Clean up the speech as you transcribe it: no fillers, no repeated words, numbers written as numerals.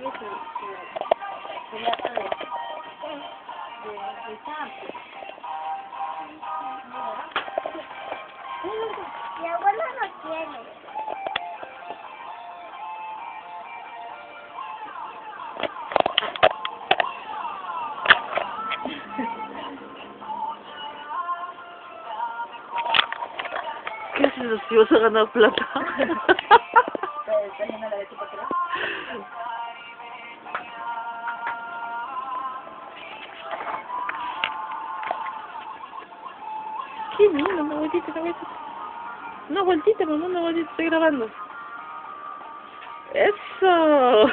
Mi abuelo no tiene. ¿Qué haces si vas a ganar plata? Qué lindo, una vueltita, una vueltita. Una vueltita, mamá, una vueltita, estoy grabando. ¡Eso!